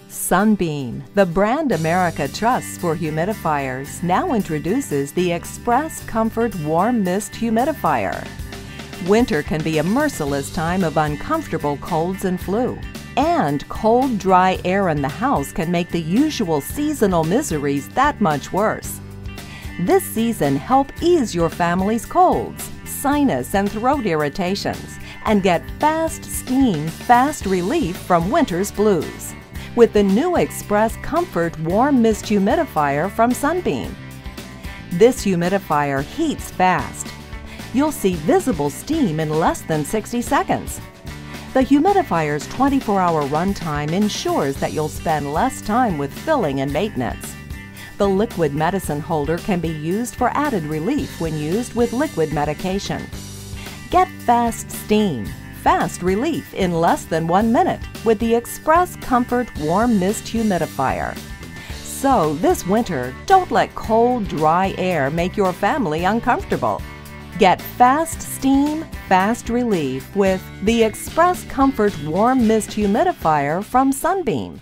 Sunbeam, the brand America trusts for humidifiers, now introduces the Express Comfort Warm Mist Humidifier. Winter can be a merciless time of uncomfortable colds and flu. And cold, dry air in the house can make the usual seasonal miseries that much worse. This season, help ease your family's colds, sinus and throat irritations, and get fast steam, fast relief from winter's blues with the new Express Comfort Warm Mist Humidifier from Sunbeam. This humidifier heats fast. You'll see visible steam in less than 60 seconds. The humidifier's 24-hour runtime ensures that you'll spend less time with filling and maintenance. The liquid medicine holder can be used for added relief when used with liquid medication. Get fast steam, fast relief in less than 1 minute with the Express Comfort Warm Mist Humidifier. So this winter, don't let cold, dry air make your family uncomfortable. Get fast steam, fast relief with the Express Comfort Warm Mist Humidifier from Sunbeam.